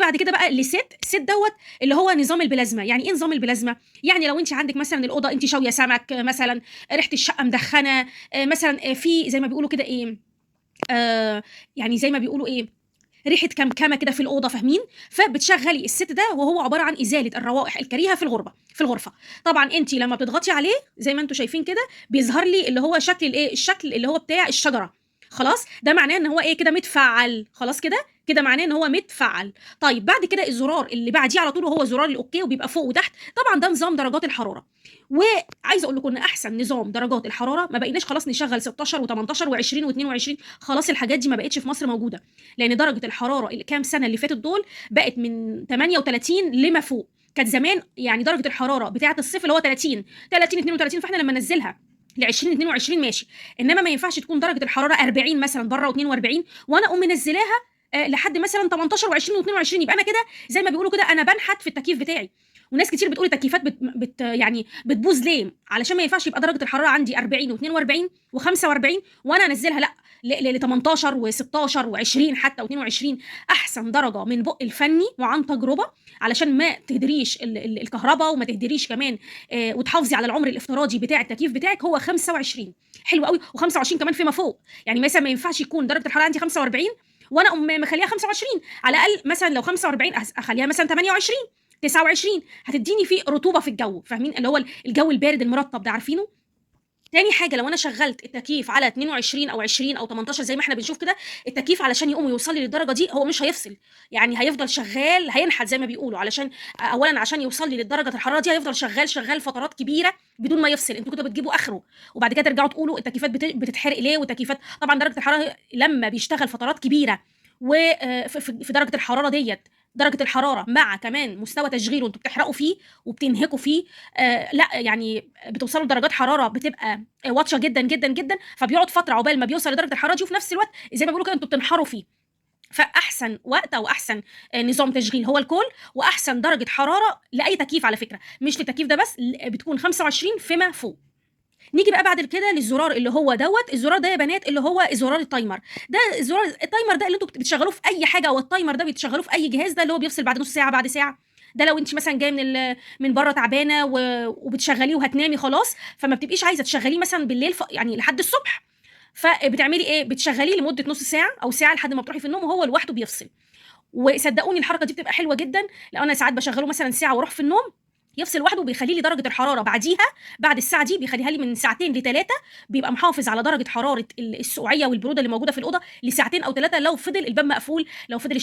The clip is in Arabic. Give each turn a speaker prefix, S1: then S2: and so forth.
S1: بعد كده بقى لست دوت اللي هو نظام البلازما. يعني ايه نظام البلازما؟ يعني لو انت عندك مثلا الاوضه انت شاويه سمك مثلا، ريحه الشقه مدخنه، مثلا في زي ما بيقولوا كده ايه، يعني زي ما بيقولوا ايه، ريحه كمكمه كده في الاوضه، فاهمين؟ فبتشغلي الست ده وهو عباره عن ازاله الروائح الكريهه في الغرفه. طبعا انت لما بتضغطي عليه زي ما انتم شايفين كده بيظهر لي اللي هو شكل الايه، الشكل اللي هو بتاع الشجره. خلاص ده معناه ان هو ايه كده متفعل. خلاص كده معناه ان هو متفعل. طيب بعد كده الزرار اللي بعديه على طول وهو زرار الاوكي وبيبقى فوق وتحت، طبعا ده نظام درجات الحراره. وعايزه اقول لكم ان احسن نظام درجات الحراره ما بقيناش خلاص نشغل 16 و18 و20 و22، خلاص الحاجات دي ما بقتش في مصر موجوده، لان درجه الحراره الكام سنه اللي فاتت دول بقت من 38 لما فوق. كانت زمان يعني درجه الحراره بتاعه الصيف اللي هو 30 32، فاحنا لما ننزلها ل 20 22 ماشي، انما ما ينفعش تكون درجه الحراره 40 مثلا بره و42 وانا اقوم منزلاها لحد مثلا 18 و20 و22، يبقى انا كده زي ما بيقولوا كده انا بنحت في التكييف بتاعي. وناس كتير بتقول التكييفات يعني بتبوظ ليه؟ علشان ما ينفعش يبقى درجه الحراره عندي 40 و42 و45 وانا انزلها لا ل 18 و16 و20 حتى و22. احسن درجه من بق الفني وعن تجربه، علشان ما تهدريش الكهرباء وما تهدريش كمان وتحافظي على العمر الافتراضي بتاع التكييف بتاعك، هو 25. حلو قوي، و25 كمان فيما فوق. يعني مثلا ما ينفعش يكون درجه الحراره عندي 45 وانا اقوم مخليها 25. على الاقل مثلا لو 45 اخليها مثلا 28 29، هتديني فيه رطوبه في الجو، فاهمين؟ اللي هو الجو البارد المرطب ده، عارفينه؟ تاني حاجه لو انا شغلت التكييف على 22 او 20 او 18 زي ما احنا بنشوف كده، التكييف علشان يقوم يوصل لي للدرجه دي هو مش هيفصل، يعني هيفضل شغال، هينحت زي ما بيقولوا، علشان اولا عشان يوصل لي للدرجه الحراره دي هيفضل شغال فترات كبيره بدون ما يفصل. انتوا كده بتجيبوا اخره وبعد كده ترجعوا تقولوا التكييفات بتتحرق ليه، والتكييفات طبعا درجه الحراره لما بيشتغل فترات كبيره وفي درجه الحراره ديت، درجه الحراره مع كمان مستوى تشغيله انتوا بتحرقوا فيه وبتنهكوا فيه، لا يعني بتوصلوا لدرجات حراره بتبقى واطيه جدا جدا جدا، فبيقعد فتره عقبال ما بيوصل لدرجه الحراره دي، وفي نفس الوقت زي ما بيقولوا كده انتوا بتنحروا فيه. فاحسن وقت او احسن نظام تشغيل هو الكول، واحسن درجه حراره لاي تكييف على فكره، مش للتكييف ده بس، بتكون 25 فيما فوق. نيجي بقى بعد كده للزرار اللي هو دوت. الزرار ده يا بنات اللي هو زرار التايمر. ده زرار التايمر ده اللي انتوا بتشغلوه في اي حاجه، او التايمر ده بتشغلوه في اي جهاز، ده اللي هو بيفصل بعد نص ساعه بعد ساعه. ده لو انت مثلا جايه من بره تعبانه وبتشغليه وهتنامي خلاص، فما بتبقيش عايزه تشغليه مثلا بالليل يعني لحد الصبح، فبتعملي ايه؟ بتشغليه لمده نص ساعه او ساعه لحد ما بتروحي في النوم وهو لوحده بيفصل. وصدقوني الحركه دي بتبقى حلوه جدا، لو انا ساعات بشغله مثلا ساعه واروح في النوم يفصل لوحده وبيخلي لي درجه الحراره بعديها، بعد الساعه دي بيخليها لي من ساعتين لثلاثه، بيبقى محافظ على درجه حراره السقوعيه والبروده اللي موجوده في الاوضه لساعتين او ثلاثه، لو فضل الباب مقفول، لو فضل